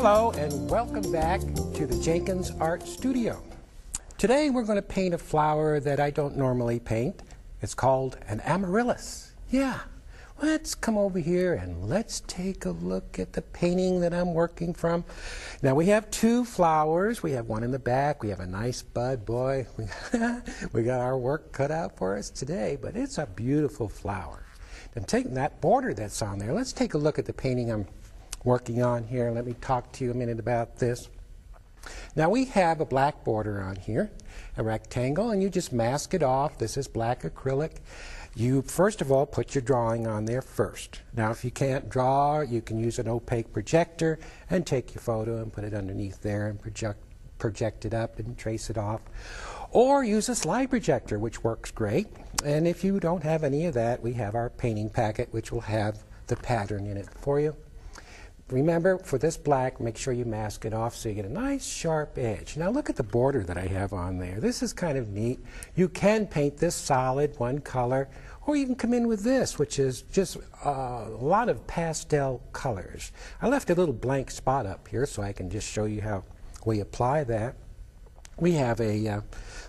Hello and welcome back to the Jenkins Art Studio. Today we're going to paint a flower that I don't normally paint. It's called an amaryllis. Yeah, let's come over here and let's take a look at the painting that I'm working from. Now we have two flowers. We have one in the back. We have a nice bud. Boy, we got our work cut out for us today, but it's a beautiful flower. And taking that border that's on there, let's take a look at the painting I'm working on here. Let me talk to you a minute about this. Now we have a black border on here, a rectangle, and you just mask it off. This is black acrylic. You first of all put your drawing on there first. Now if you can't draw, you can use an opaque projector and take your photo and put it underneath there and project it up and trace it off. Or use a slide projector, which works great. And if you don't have any of that, we have our painting packet, which will have the pattern in it for you. Remember, for this black, make sure you mask it off so you get a nice sharp edge. Now look at the border that I have on there. This is kind of neat. You can paint this solid, one color, or you can come in with this, which is just a lot of pastel colors. I left a little blank spot up here so I can just show you how we apply that. We have a,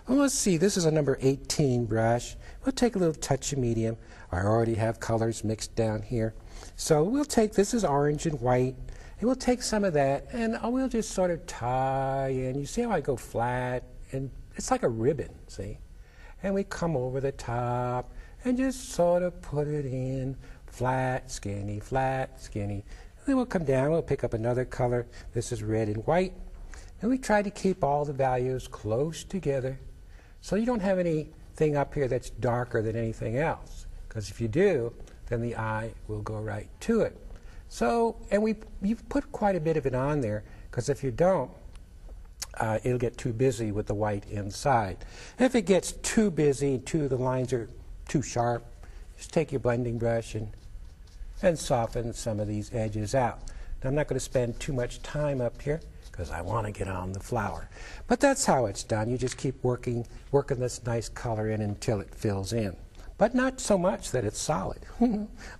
well, let's see, this is a number 18 brush. We'll take a little touch of medium. I already have colors mixed down here. So we'll take, this is orange and white, and we'll take some of that and we'll just sort of tie in. You see how I go flat? And it's like a ribbon, see? And we come over the top and just sort of put it in flat, skinny, flat, skinny. And then we'll come down, we'll pick up another color. This is red and white. And we try to keep all the values close together so you don't have anything up here that's darker than anything else. Because if you do, then the eye will go right to it. So, and you've put quite a bit of it on there, because if you don't, it'll get too busy with the white inside. And if it gets too busy, the lines are too sharp, just take your blending brush and soften some of these edges out. Now, I'm not going to spend too much time up here, because I want to get on the flower. But that's how it's done. You just keep working this nice color in until it fills in. But not so much that it's solid.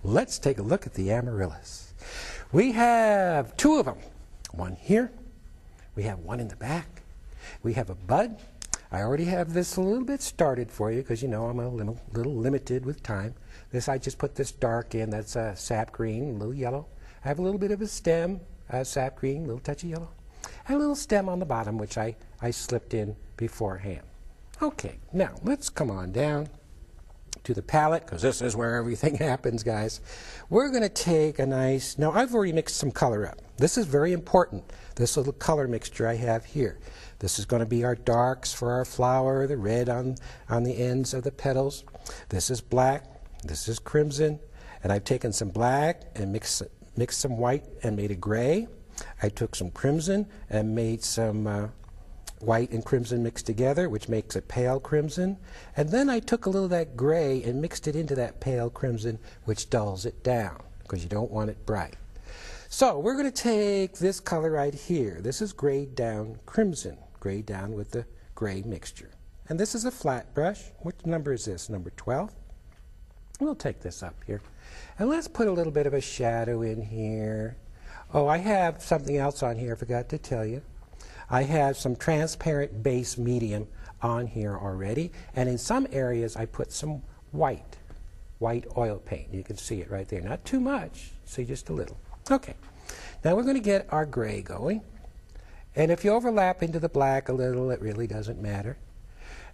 Let's take a look at the amaryllis. We have two of them. One here. We have one in the back. We have a bud. I already have this a little bit started for you because you know I'm a little limited with time. This, I just put this dark in. That's a sap green, a little yellow. I have a little bit of a stem, sap green, a little touch of yellow. And a little stem on the bottom, which I slipped in beforehand. Okay, now let's come on down to the palette, because this is where everything happens, guys. We're going to take a nice, now I've already mixed some color up. This is very important, this little color mixture I have here. This is going to be our darks for our flower, the red on the ends of the petals. This is black, this is crimson, and I've taken some black and mixed some white and made a gray. I took some crimson and made some white and crimson mixed together, which makes a pale crimson. And then I took a little of that gray and mixed it into that pale crimson, which dulls it down, because you don't want it bright. So we're going to take this color right here. This is grayed down crimson, grayed down with the gray mixture. And this is a flat brush. Which number is this? Number 12? We'll take this up here. And let's put a little bit of a shadow in here. Oh, I have something else on here I forgot to tell you. I have some transparent base medium on here already, and in some areas I put some white oil paint. You can see it right there. Not too much, see, just a little. Okay, now we're going to get our gray going, and if you overlap into the black a little, it really doesn't matter.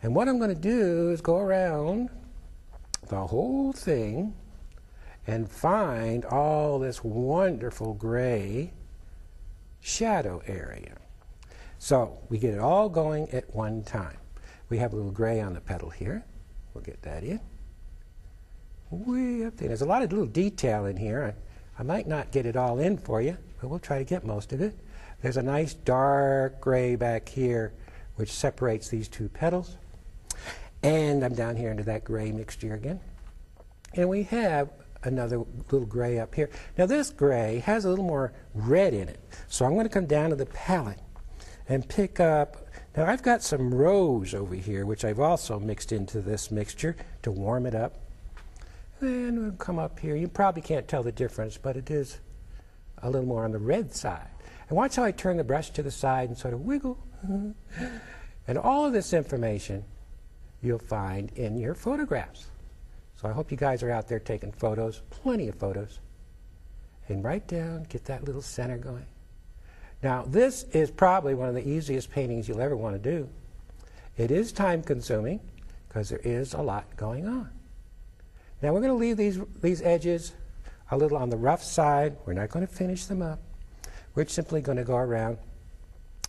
And what I'm going to do is go around the whole thing and find all this wonderful gray shadow area. So we get it all going at one time. We have a little gray on the petal here. We'll get that in. Way up there. There's a lot of little detail in here. I might not get it all in for you, but we'll try to get most of it. There's a nice dark gray back here which separates these two petals. And I'm down here into that gray mixture again. And we have another little gray up here. Now this gray has a little more red in it. So I'm going to come down to the palette and pick up, now I've got some rose over here, which I've also mixed into this mixture to warm it up. Then we'll come up here. You probably can't tell the difference, but it is a little more on the red side. And watch how I turn the brush to the side and sort of wiggle. And all of this information you'll find in your photographs. So I hope you guys are out there taking photos, plenty of photos. And write down, get that little center going. Now, this is probably one of the easiest paintings you'll ever want to do. It is time consuming because there is a lot going on. Now, we're going to leave these edges a little on the rough side. We're not going to finish them up. We're simply going to go around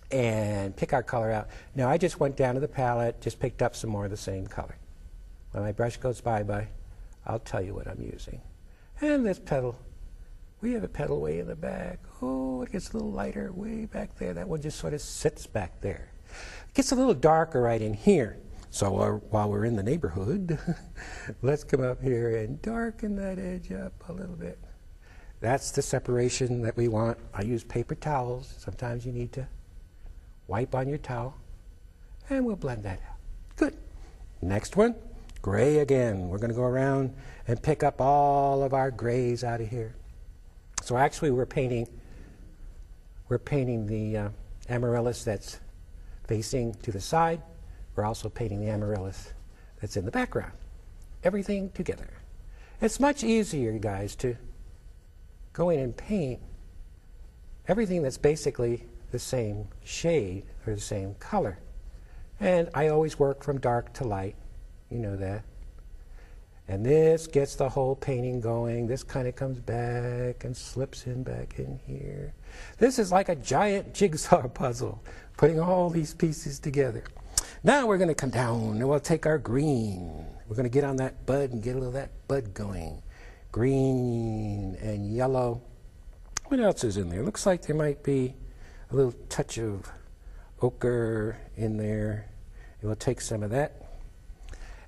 and pick our color out. Now, I just went down to the palette, just picked up some more of the same color. When my brush goes bye-bye, I'll tell you what I'm using. And this petal, we have a petal way in the back. Oh, it gets a little lighter way back there. That one just sort of sits back there. It gets a little darker right in here. So while we're in the neighborhood, let's come up here and darken that edge up a little bit. That's the separation that we want. I use paper towels. Sometimes you need to wipe on your towel. And we'll blend that out. Good. Next one, gray again. We're going to go around and pick up all of our grays out of here. So actually we're painting the amaryllis that's facing to the side. We're also painting the amaryllis that's in the background. Everything together. It's much easier, you guys, to go in and paint everything that's basically the same shade or the same color. And I always work from dark to light. You know that. And this gets the whole painting going. This kind of comes back and slips in back in here. This is like a giant jigsaw puzzle, putting all these pieces together. Now we're going to come down and we'll take our green. We're going to get on that bud and get a little of that bud going. Green and yellow. What else is in there? Looks like there might be a little touch of ochre in there. And we'll take some of that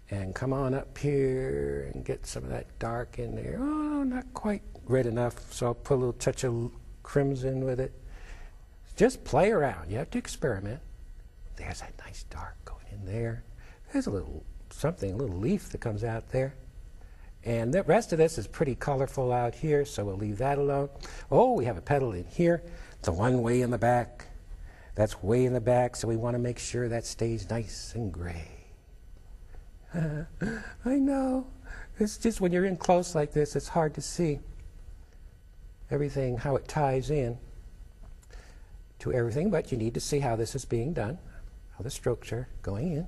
and come on up here and get some of that dark in there. Oh, not quite red enough, so I'll put a little touch of crimson with it. Just play around. You have to experiment. There's that nice dark going in there. There's a little something, a little leaf that comes out there. And the rest of this is pretty colorful out here, so we'll leave that alone. Oh, we have a petal in here. The one way in the back. That's way in the back, so we want to make sure that stays nice and gray. I know. It's just when you're in close like this, it's hard to see everything, how it ties in to everything, but you need to see how this is being done, how the strokes are going in.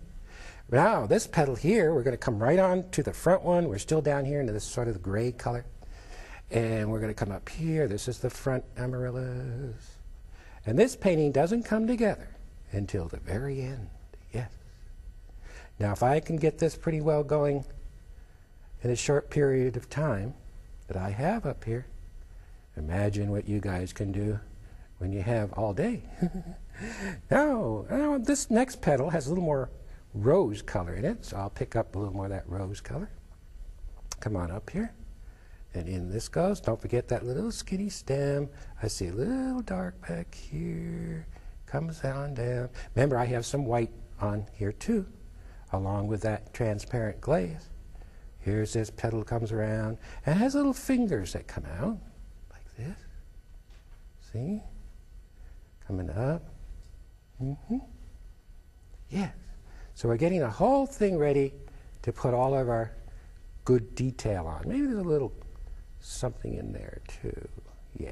Now, this petal here, we're going to come right on to the front one. We're still down here into this sort of gray color. And we're going to come up here. This is the front amaryllis. And this painting doesn't come together until the very end. Yes. Now, if I can get this pretty well going in a short period of time that I have up here, imagine what you guys can do when you have all day. Now, this next petal has a little more rose color in it, so I'll pick up a little more of that rose color. Come on up here. And in this goes. Don't forget that little skinny stem. I see a little dark back here. Comes on down. Remember, I have some white on here too, along with that transparent glaze. Here's this petal comes around and has little fingers that come out like this. See? Coming up. Yes. So we're getting the whole thing ready to put all of our good detail on. Maybe there's a little something in there too. Yeah,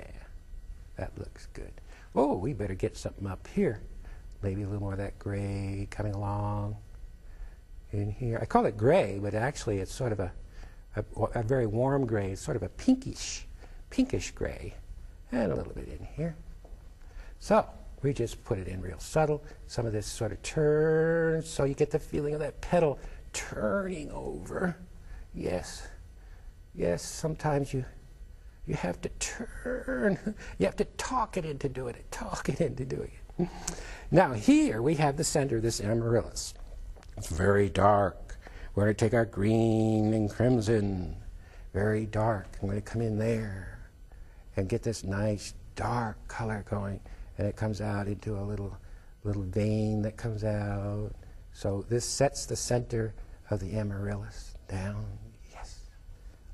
that looks good. Oh, we better get something up here. Maybe a little more of that gray coming along in here. I call it gray, but actually it's sort of a very warm gray. It's sort of a pinkish gray. And a little bit in here. So we just put it in real subtle. Some of this sort of turns, so you get the feeling of that petal turning over. Yes. Yes, sometimes you have to turn. You have to talk it into doing it. Talk it into doing it. Now here we have the center of this amaryllis. It's very dark. We're going to take our green and crimson. Very dark. I'm going to come in there and get this nice dark color going. And it comes out into a little vein that comes out. So this sets the center of the amaryllis down. Yes.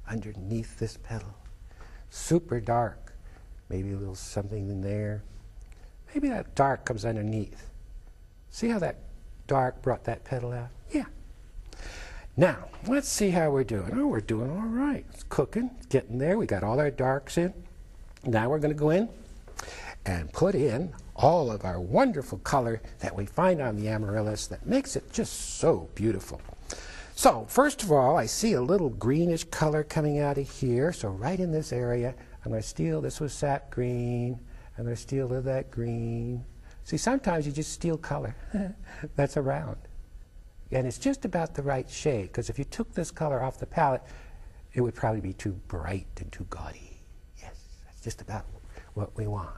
Underneath this petal. Super dark. Maybe a little something in there. maybe that dark comes underneath. See how that dark brought that petal out? Yeah. Now, let's see how we're doing. Oh, we're doing all right. It's cooking, it's getting there. We got all our darks in. Now we're going to go in and put in all of our wonderful color that we find on the amaryllis that makes it just so beautiful. So, first of all, I see a little greenish color coming out of here. So right in this area, I'm going to steal, this was sap green. I'm going to steal a little of that green. See, sometimes you just steal color that's around. And it's just about the right shade, because if you took this color off the palette, it would probably be too bright and too gaudy. Yes, that's just about what we want.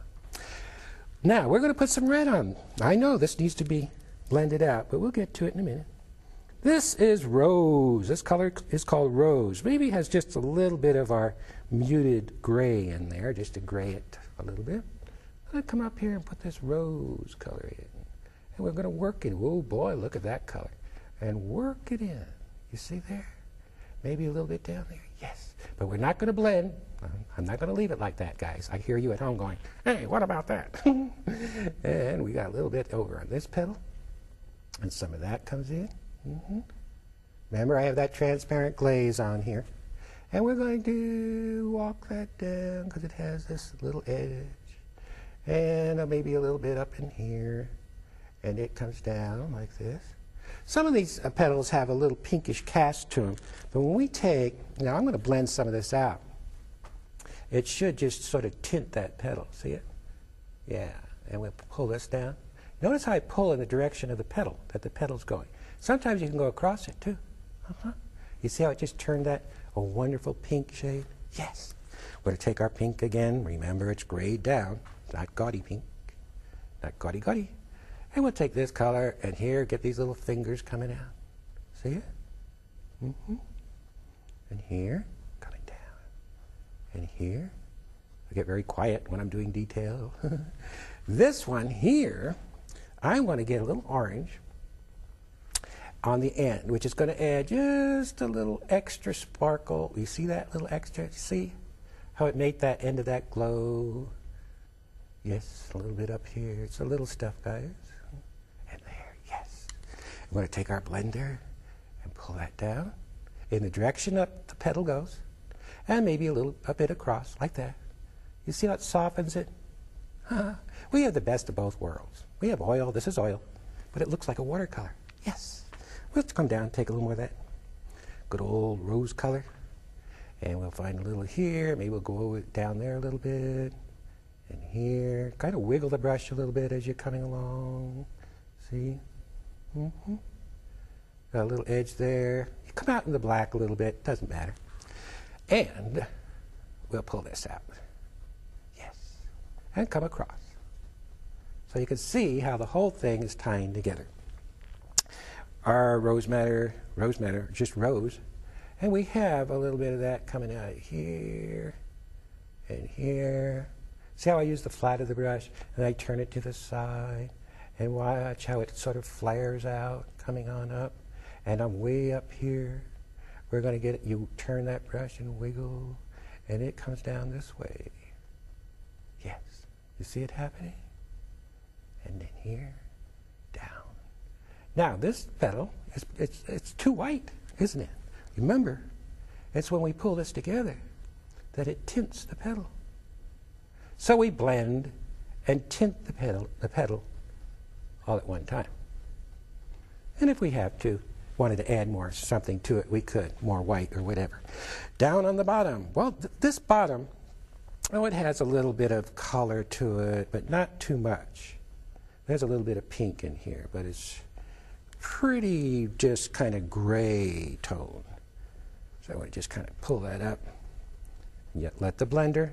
Now, we're going to put some red on. I know this needs to be blended out, but we'll get to it in a minute. This is rose. This color is called rose. Maybe it has just a little bit of our muted gray in there, just to gray it a little bit. I'm going to come up here and put this rose color in. And we're going to work it. Oh boy, look at that color. And work it in. You see there? Maybe a little bit down there. Yes. But we're not going to blend. I'm not going to leave it like that, guys. I hear you at home going, hey, what about that? And we got a little bit over on this petal. And some of that comes in. Remember, I have that transparent glaze on here. And we're going to walk that down because it has this little edge. And maybe a little bit up in here. And it comes down like this. Some of these petals have a little pinkish cast to them, but when we take, now I'm going to blend some of this out. It should just sort of tint that petal, see it? Yeah, and we'll pull this down. Notice how I pull in the direction of the petal, that the petal's going. Sometimes you can go across it too. You see how it just turned that a wonderful pink shade? Yes. We're going to take our pink again. Remember, it's grayed down, not gaudy pink, not gaudy gaudy. And we'll take this color and here, get these little fingers coming out. See it? And here, coming down. And here, I get very quiet when I'm doing detail. This one here, I want to get a little orange on the end, which is going to add just a little extra sparkle. You see that little extra? See how it made that end of that glow? Yes, a little bit up here. It's a little stuff, guys. And there, yes. I'm going to take our blender and pull that down in the direction up the petal goes, and maybe a bit across, like that. You see how it softens it? We have the best of both worlds. We have oil, this is oil, but it looks like a watercolor. Yes. We'll come down and take a little more of that good old rose color, and we'll find a little here. Maybe we'll go down there a little bit, and here. Kind of wiggle the brush a little bit as you're coming along. See? Got a little edge there. You come out in the black a little bit, doesn't matter. And we'll pull this out. Yes. And come across. So you can see how the whole thing is tying together. Our rose madder, just rose. And we have a little bit of that coming out here and here. See how I use the flat of the brush and I turn it to the side, and watch how it sort of flares out, coming on up. And I'm way up here. We're going to get it, you turn that brush and wiggle, and it comes down this way. Yes. You see it happening? And then here, down. Now this petal, it's too white, isn't it? Remember, it's when we pull this together that it tints the petal. So we blend and tint the petal all at one time. And if we have to, wanted to add more something to it, we could, more white or whatever. Down on the bottom, well, this bottom, oh, it has a little bit of color to it, but not too much. There's a little bit of pink in here, but it's pretty just kind of gray tone. So I want to just kind of pull that up, and yet let the blender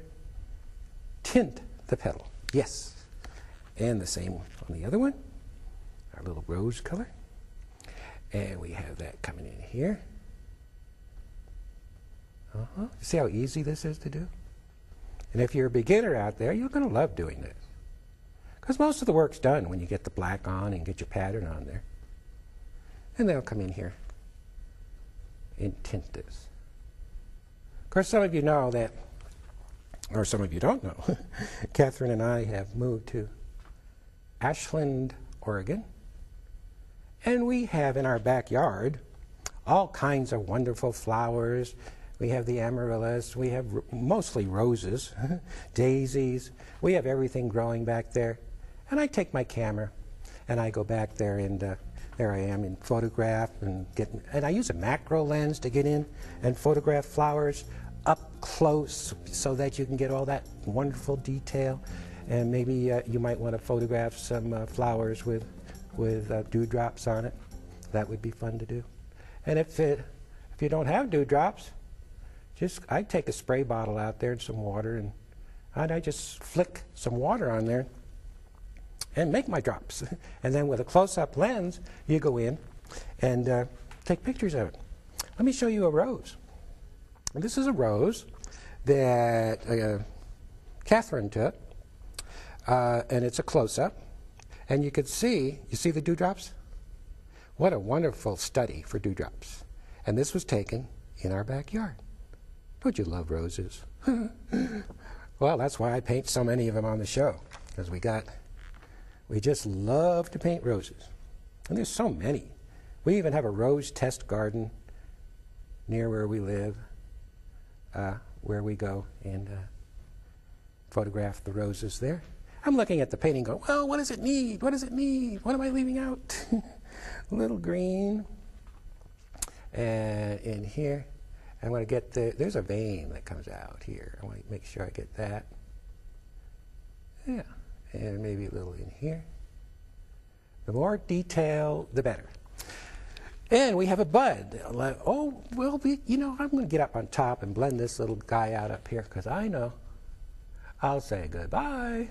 tint the petal. Yes. And the same on the other one, our little rose color. And we have that coming in here. See how easy this is to do? And if you're a beginner out there, you're going to love doing this. Because most of the work's done when you get the black on and get your pattern on there. And they'll come in here and tint this. Of course, some of you know that, or some of you don't know, Catherine and I have moved to Ashland, Oregon. And we have in our backyard all kinds of wonderful flowers. We have the amaryllis, we have mostly roses, daisies. We have everything growing back there. And I take my camera and I go back there and there I am in photograph and I use a macro lens to get in and photograph flowers up close so that you can get all that wonderful detail. And maybe you might want to photograph some flowers with dewdrops on it. That would be fun to do. And if you don't have dewdrops, I take a spray bottle out there and some water, and I just flick some water on there and make my drops. And then with a close-up lens, you go in and take pictures of it. Let me show you a rose. And this is a rose that Catherine took, and it's a close-up. And you see the dewdrops? What a wonderful study for dewdrops. And this was taken in our backyard. Don't you love roses? Well, that's why I paint so many of them on the show, because we just love to paint roses. And there's so many. We even have a rose test garden near where we live, where we go and photograph the roses there. I'm looking at the painting going, well, what does it need? What does it need? What am I leaving out? A little green. And in here, I'm going to get there's a vein that comes out here. I want to make sure I get that. Yeah, and maybe a little in here. The more detail, the better. And we have a bud. Oh, well, I'm going to get up on top and blend this little guy out up here, because I know I'll say goodbye.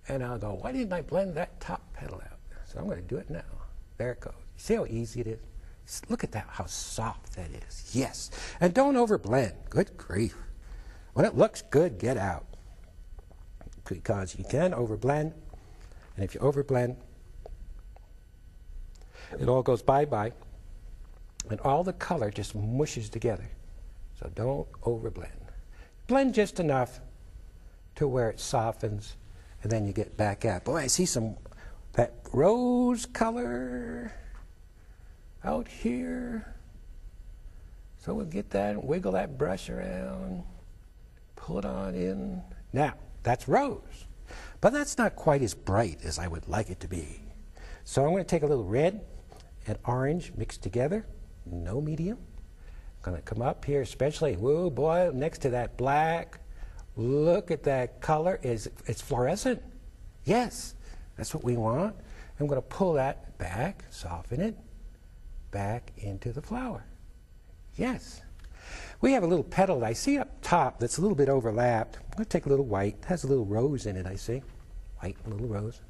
And I'll go, why didn't I blend that top petal out? So I'm going to do it now. There it goes. You see how easy it is? Look at that, how soft that is. Yes. And don't overblend. Good grief. When it looks good, get out. Because you can overblend. And if you overblend, it all goes bye-bye. And all the color just mushes together. So don't overblend. Blend just enough to where it softens. And then you get back at, boy, I see that rose color out here. So we'll get that and wiggle that brush around, pull it on in. Now, that's rose, but that's not quite as bright as I would like it to be. So I'm going to take a little red and orange mixed together, no medium. I'm going to come up here, especially, whoa, boy, next to that black. Look at that color. It's fluorescent. Yes, that's what we want. I'm going to pull that back, soften it, back into the flower. Yes. We have a little petal that I see up top that's a little bit overlapped. I'm going to take a little white. It has a little rose in it, I see. White, little rose.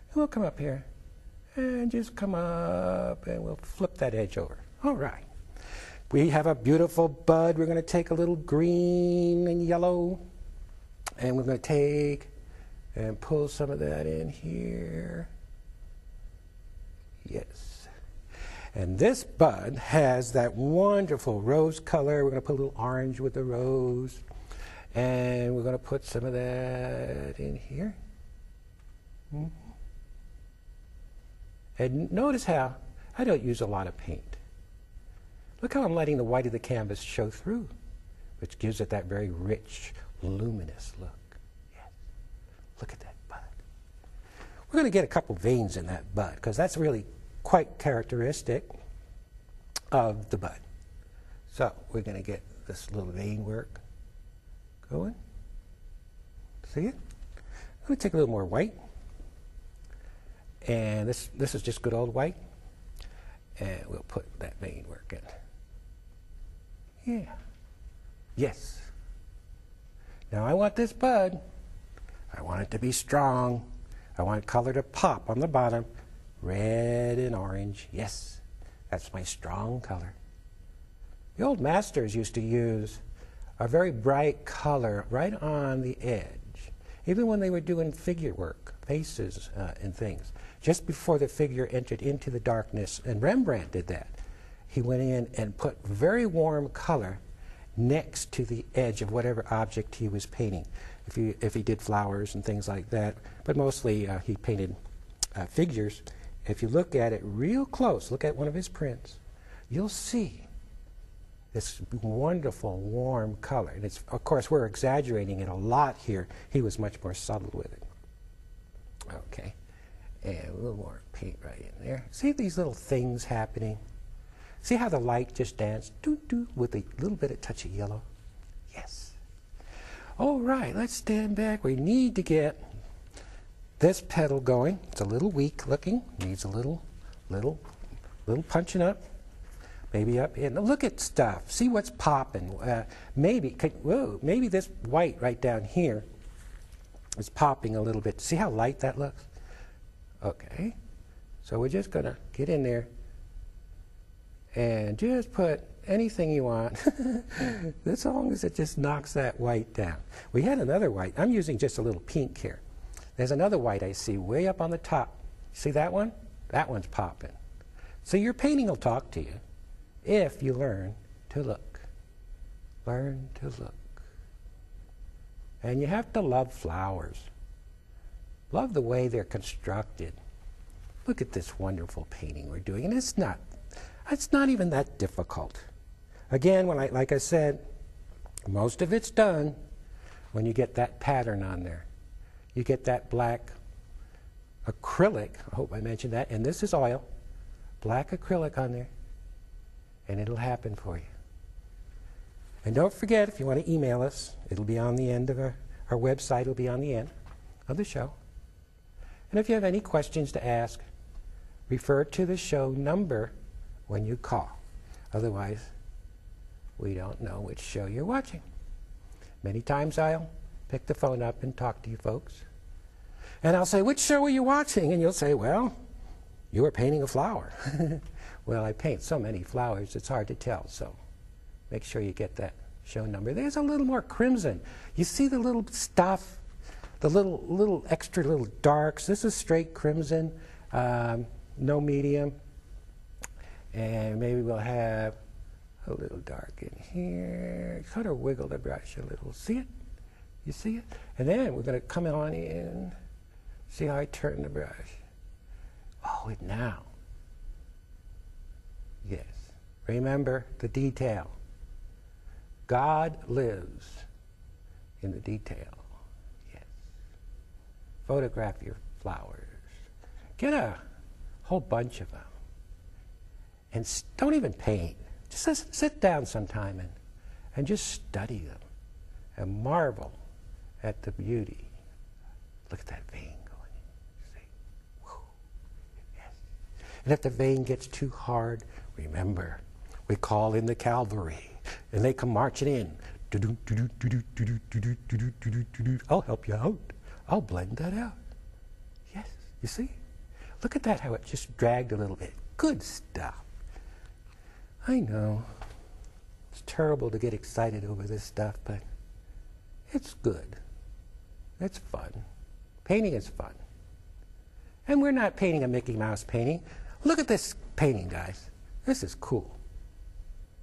And we'll come up here and just come up and we'll flip that edge over. All right. We have a beautiful bud. We're going to take a little green and yellow. And we're going to take and pull some of that in here. Yes. And this bud has that wonderful rose color. We're going to put a little orange with the rose. And we're going to put some of that in here. Mm-hmm. And notice how I don't use a lot of paint. Look how I'm letting the white of the canvas show through, which gives it that very rich, luminous look. Yes. Look at that bud. We're going to get a couple veins in that bud because that's really quite characteristic of the bud. So we're going to get this little vein work going. See it? I'm going to take a little more white. And this is just good old white. And we'll put that vein work in. Yeah. Yes. Now I want this bud, I want it to be strong. I want color to pop on the bottom. Red and orange. Yes, that's my strong color. The old masters used to use a very bright color right on the edge, even when they were doing figure work, faces and things, just before the figure entered into the darkness. And Rembrandt did that. He went in and put very warm color next to the edge of whatever object he was painting. If he did flowers and things like that, but mostly he painted figures. If you look at it real close, look at one of his prints, you'll see this wonderful warm color. And it's, of course, we're exaggerating it a lot here. He was much more subtle with it. Okay, and a little more paint right in there. See these little things happening? See how the light just danced with a little bit of touch of yellow? Yes. All right, let's stand back. We need to get this petal going. It's a little weak looking. Needs a little punching up. Maybe up in. Look at stuff. See what's popping. Maybe this white right down here is popping a little bit. See how light that looks? Okay. So we're just going to get in there and just put anything you want, as long as it just knocks that white down. We had another white. I'm using just a little pink here. There's another white I see way up on the top. See that one? That one's popping. So your painting will talk to you if you learn to look. Learn to look. And you have to love flowers. Love the way they're constructed. Look at this wonderful painting we're doing. And it's not even that difficult. Again, like I said, most of it's done when you get that pattern on there. You get that black acrylic, I hope I mentioned that, and this is oil, black acrylic on there, and it'll happen for you. And don't forget, if you want to email us, it'll be on the end of our website, it'll be on the end of the show. And if you have any questions to ask, refer to the show number when you call. Otherwise, we don't know which show you're watching. Many times I'll pick the phone up and talk to you folks. And I'll say, which show are you watching? And you'll say, well, you were painting a flower. Well, I paint so many flowers, it's hard to tell. So make sure you get that show number. There's a little more crimson. You see the little stuff, the little extra little darks. This is straight crimson, no medium. And maybe we'll have a little dark in here. Sort of wiggle the brush a little. See it? You see it? And then we're going to come on in. See how I turn the brush? Oh, it now. Yes. Remember the detail. God lives in the detail. Yes. Photograph your flowers. Get a whole bunch of them. And don't even paint. Just sit down sometime and just study them and marvel at the beauty. Look at that vein going in. See? Whew. Yes. And if the vein gets too hard, remember, we call in the cavalry, and they come marching in. I'll help you out. I'll blend that out. Yes, you see? Look at that, how it just dragged a little bit. Good stuff. I know. It's terrible to get excited over this stuff, but it's good. It's fun. Painting is fun. And we're not painting a Mickey Mouse painting. Look at this painting, guys. This is cool.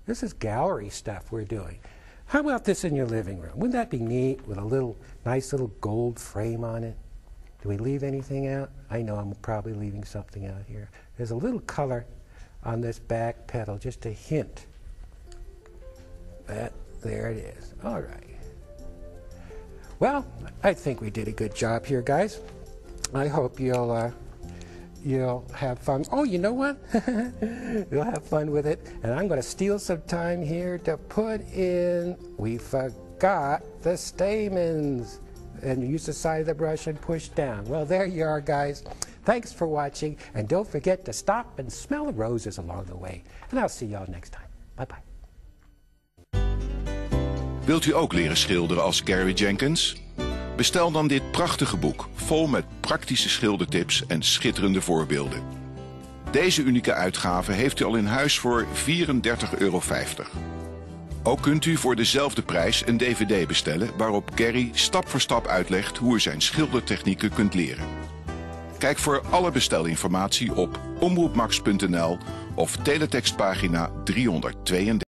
This is gallery stuff we're doing. How about this in your living room? Wouldn't that be neat with a nice little gold frame on it? Do we leave anything out? I know I'm probably leaving something out here. There's a little color on this back petal, just a hint. But there it is. All right. Well, I think we did a good job here, guys. I hope you'll have fun. Oh, you know what? You'll have fun with it. And I'm going to steal some time here to put in, we forgot the stamens. And use the side of the brush and push down. Well, there you are, guys. Thanks for watching. And don't forget to stop and smell the roses along the way. And I'll see y'all next time. Bye-bye. Wilt u ook leren schilderen als Gary Jenkins? Bestel dan dit prachtige boek, vol met praktische schildertips en schitterende voorbeelden. Deze unieke uitgave heeft u al in huis voor €34,50. Ook kunt u voor dezelfde prijs een dvd bestellen waarop Gary stap voor stap uitlegt hoe u zijn schildertechnieken kunt leren. Kijk voor alle bestelinformatie op omroepmax.nl of teletextpagina 332.